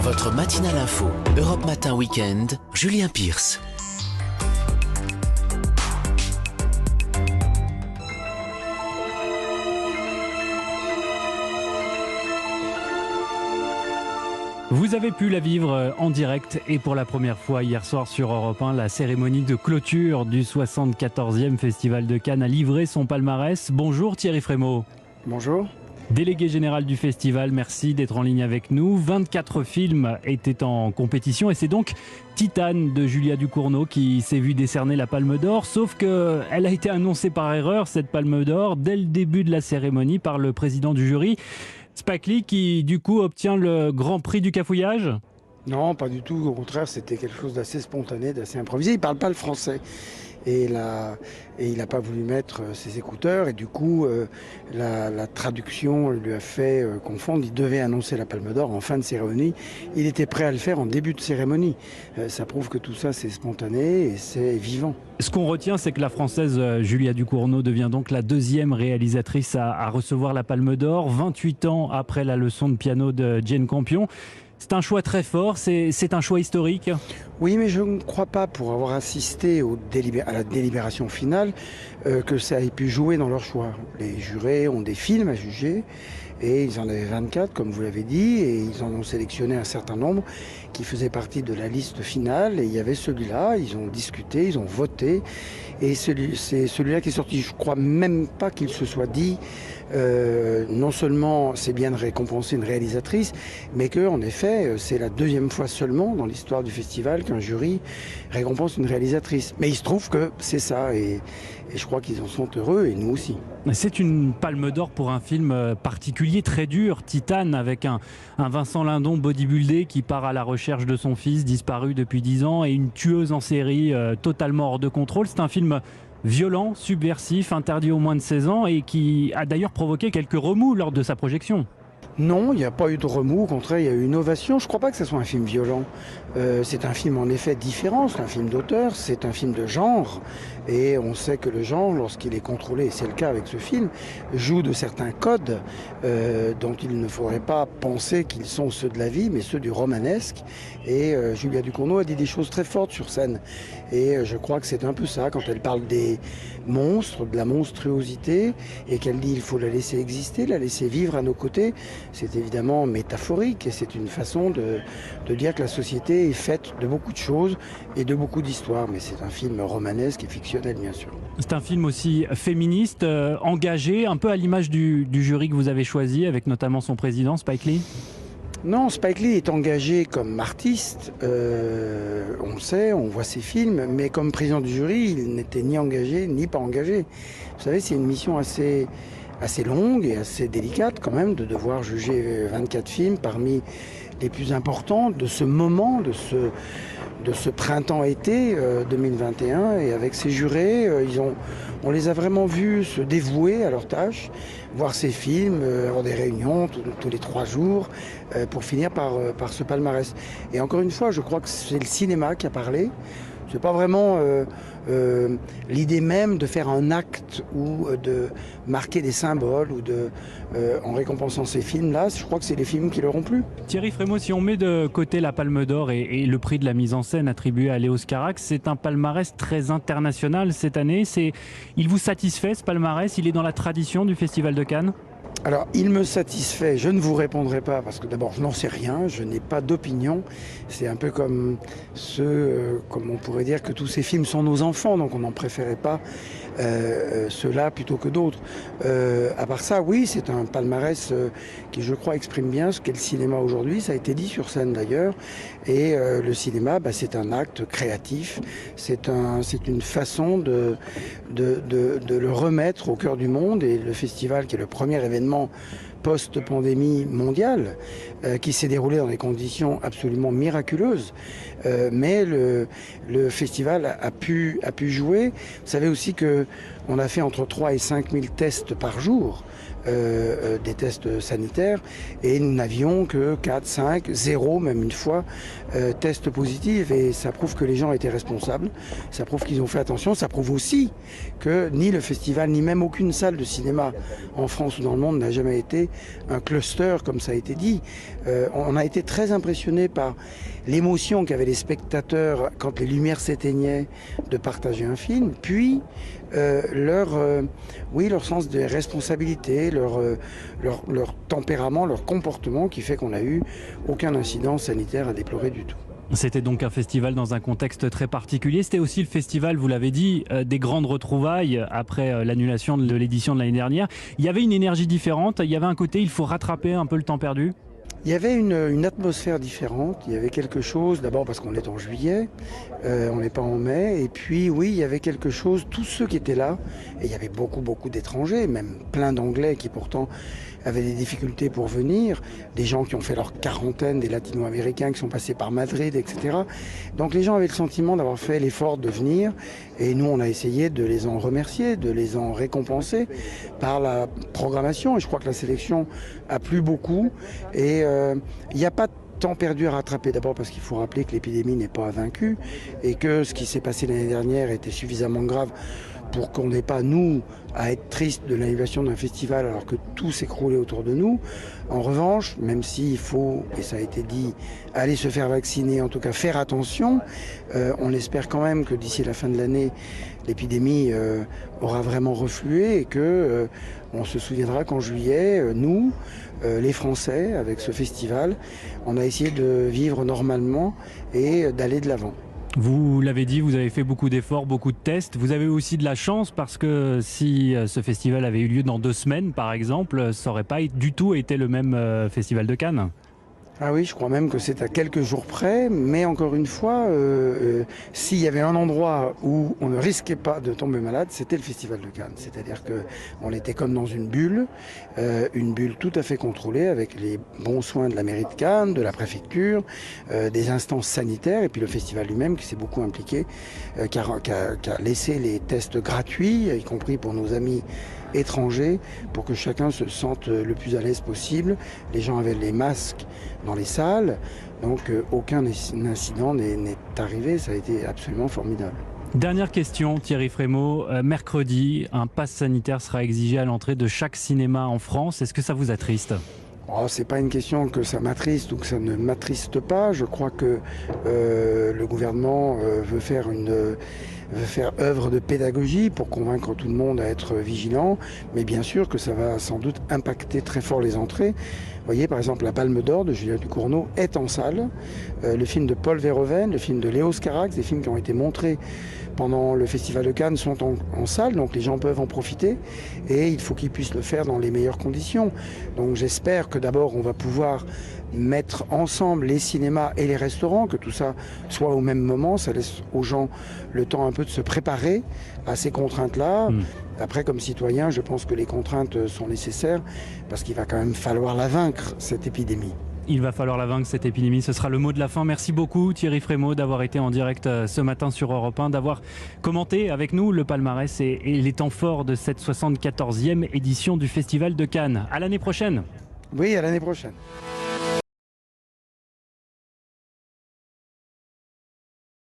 Votre matinale info, Europe Matin Week-end, Julien Pierce. Vous avez pu la vivre en direct et pour la première fois hier soir sur Europe 1, la cérémonie de clôture du 74e Festival de Cannes a livré son palmarès. Bonjour Thierry Frémaux. Bonjour. Délégué général du festival, merci d'être en ligne avec nous. 24 films étaient en compétition et c'est donc Titane de Julia Ducournau qui s'est vu décerner la Palme d'Or, sauf qu'elle a été annoncée par erreur, cette Palme d'Or, dès le début de la cérémonie par le président du jury. Spike Lee qui du coup obtient le grand prix du cafouillage? Non, pas du tout. Au contraire, c'était quelque chose d'assez spontané, d'assez improvisé. Il ne parle pas le français. Et il n'a pas voulu mettre ses écouteurs. Et du coup, la traduction lui a fait confondre. Il devait annoncer la Palme d'Or en fin de cérémonie. Il était prêt à le faire en début de cérémonie. Ça prouve que tout ça, c'est spontané et c'est vivant. Ce qu'on retient, c'est que la Française Julia Ducournau devient donc la deuxième réalisatrice à recevoir la Palme d'Or, 28 ans après la leçon de piano de Jane Campion. C'est un choix très fort, c'est un choix historique. Oui, mais je ne crois pas, pour avoir assisté à la délibération finale, que ça ait pu jouer dans leur choix. Les jurés ont des films à juger, et ils en avaient 24, comme vous l'avez dit, et ils en ont sélectionné un certain nombre qui faisaient partie de la liste finale, et il y avait celui-là, ils ont discuté, ils ont voté, et c'est celui-là qui est sorti. Je ne crois même pas qu'il se soit dit non seulement c'est bien de récompenser une réalisatrice, mais que en effet c'est la deuxième fois seulement dans l'histoire du festival qu'un jury récompense une réalisatrice. Mais il se trouve que c'est ça, et je crois qu'ils en sont heureux, et nous aussi. C'est une Palme d'Or pour un film particulier, très dur, Titane, avec un Vincent Lindon bodybuildé qui part à la recherche de son fils disparu depuis 10 ans et une tueuse en série totalement hors de contrôle. C'est un film violent, subversif, interdit aux moins de 16 ans et qui a d'ailleurs provoqué quelques remous lors de sa projection. Non, il n'y a pas eu de remous, au contraire, il y a eu une ovation. Je ne crois pas que ce soit un film violent. C'est un film en effet différent, c'est un film d'auteur, c'est un film de genre. Et on sait que le genre, lorsqu'il est contrôlé, et c'est le cas avec ce film, joue de certains codes dont il ne faudrait pas penser qu'ils sont ceux de la vie, mais ceux du romanesque. Et Julia Ducournau a dit des choses très fortes sur scène. Et je crois que c'est un peu ça, quand elle parle des monstres, de la monstruosité, et qu'elle dit il faut la laisser exister, la laisser vivre à nos côtés. C'est évidemment métaphorique et c'est une façon de dire que la société est faite de beaucoup de choses et de beaucoup d'histoires. Mais c'est un film romanesque et fictionnel, bien sûr. C'est un film aussi féministe, engagé, un peu à l'image du jury que vous avez choisi, avec notamment son président, Spike Lee. Non, Spike Lee est engagé comme artiste, on le sait, on voit ses films, mais comme président du jury, il n'était ni engagé ni pas engagé. Vous savez, c'est une mission assez longue et assez délicate quand même de devoir juger 24 films parmi les plus importants de ce moment, de ce printemps-été 2021. Et avec ces jurés, on les a vraiment vus se dévouer à leur tâche, voir ces films, avoir des réunions tous les 3 jours pour finir par ce palmarès. Et encore une fois, je crois que c'est le cinéma qui a parlé. C'est pas vraiment l'idée même de faire un acte ou de marquer des symboles ou en récompensant ces films-là. Je crois que c'est les films qui leur ont plu. Thierry Frémaux, si on met de côté la Palme d'Or et le prix de la mise en scène attribué à Léos Carax, c'est un palmarès très international cette année. Il vous satisfait ce palmarès? Il est dans la tradition du Festival de Cannes? Alors, il me satisfait, je ne vous répondrai pas parce que d'abord, je n'en sais rien, je n'ai pas d'opinion. C'est un peu comme comme on pourrait dire que tous ces films sont nos enfants, donc on n'en préférait pas ceux-là plutôt que d'autres. À part ça, oui, c'est un palmarès qui, je crois, exprime bien ce qu'est le cinéma aujourd'hui. Ça a été dit sur scène d'ailleurs. Et le cinéma, c'est un acte créatif. C'est une façon de le remettre au cœur du monde. Et le festival, qui est le premier événement post-pandémie mondiale, qui s'est déroulé dans des conditions absolument miraculeuses. Mais le festival a pu jouer. Vous savez aussi qu'on a fait entre 3 et 5 000 tests par jour des tests sanitaires et nous n'avions que 4, 5, 0 même une fois tests positifs et ça prouve que les gens étaient responsables, ça prouve qu'ils ont fait attention, ça prouve aussi que ni le festival ni même aucune salle de cinéma en France ou dans le monde n'a jamais été un cluster comme ça a été dit. On a été très impressionnés par l'émotion qu'avaient les spectateurs quand les lumières s'éteignaient de partager un film, puis leur sens de responsabilité, leur tempérament, leur comportement qui fait qu'on n'a eu aucun incident sanitaire à déplorer du tout. C'était donc un festival dans un contexte très particulier. C'était aussi le festival, vous l'avez dit, des grandes retrouvailles après l'annulation de l'édition de l'année dernière. Il y avait une énergie différente, il y avait un côté, il faut rattraper un peu le temps perdu. Il y avait une atmosphère différente, il y avait quelque chose, d'abord parce qu'on est en juillet, on n'est pas en mai, et puis oui, il y avait quelque chose, tous ceux qui étaient là, et il y avait beaucoup d'étrangers, même plein d'anglais qui pourtant avaient des difficultés pour venir, des gens qui ont fait leur quarantaine, des latino-américains qui sont passés par Madrid, etc. Donc les gens avaient le sentiment d'avoir fait l'effort de venir, et nous on a essayé de les en remercier, de les en récompenser par la programmation, et je crois que la sélection a plu beaucoup, et il n'y a pas de temps perdu à rattraper. D'abord parce qu'il faut rappeler que l'épidémie n'est pas vaincue et que ce qui s'est passé l'année dernière était suffisamment grave pour qu'on n'ait pas, nous, à être triste de l'annulation d'un festival alors que tout s'écroulait autour de nous. En revanche, même s'il faut, et ça a été dit, aller se faire vacciner, en tout cas faire attention, on espère quand même que d'ici la fin de l'année, l'épidémie aura vraiment reflué et que on se souviendra qu'en juillet, nous, les Français, avec ce festival, on a essayé de vivre normalement et d'aller de l'avant. Vous l'avez dit, vous avez fait beaucoup d'efforts, beaucoup de tests. Vous avez aussi de la chance parce que si ce festival avait eu lieu dans 2 semaines, par exemple, ça n'aurait pas du tout été le même festival de Cannes. Ah oui, je crois même que c'est à quelques jours près, mais encore une fois, s'il y avait un endroit où on ne risquait pas de tomber malade, c'était le Festival de Cannes. C'est-à-dire qu'on était comme dans une bulle tout à fait contrôlée avec les bons soins de la mairie de Cannes, de la préfecture, des instances sanitaires et puis le festival lui-même qui s'est beaucoup impliqué, qui a laissé les tests gratuits, y compris pour nos amis étrangers, pour que chacun se sente le plus à l'aise possible. Les gens avaient les masques dans les salles, donc aucun incident n'est arrivé, ça a été absolument formidable. Dernière question, Thierry Frémaux. Mercredi, un pass sanitaire sera exigé à l'entrée de chaque cinéma en France. Est-ce que ça vous attriste ? Oh, c'est pas une question que ça m'attriste ou que ça ne m'attriste pas. Je crois que le gouvernement veut faire œuvre de pédagogie pour convaincre tout le monde à être vigilant, mais bien sûr que ça va sans doute impacter très fort les entrées. Vous voyez, par exemple, La Palme d'Or de Julia Ducournau est en salle. Le film de Paul Verhoeven, le film de Léos Carax, des films qui ont été montrés pendant le Festival de Cannes sont en salle, donc les gens peuvent en profiter et il faut qu'ils puissent le faire dans les meilleures conditions. Donc j'espère que d'abord on va pouvoir mettre ensemble les cinémas et les restaurants, que tout ça soit au même moment, ça laisse aux gens le temps un peu de se préparer à ces contraintes-là. Après, comme citoyen, je pense que les contraintes sont nécessaires parce qu'il va quand même falloir la vaincre, cette épidémie. Il va falloir la vaincre, cette épidémie. Ce sera le mot de la fin. Merci beaucoup Thierry Frémaux d'avoir été en direct ce matin sur Europe 1, d'avoir commenté avec nous le palmarès et les temps forts de cette 74e édition du Festival de Cannes. À l'année prochaine. Oui, à l'année prochaine.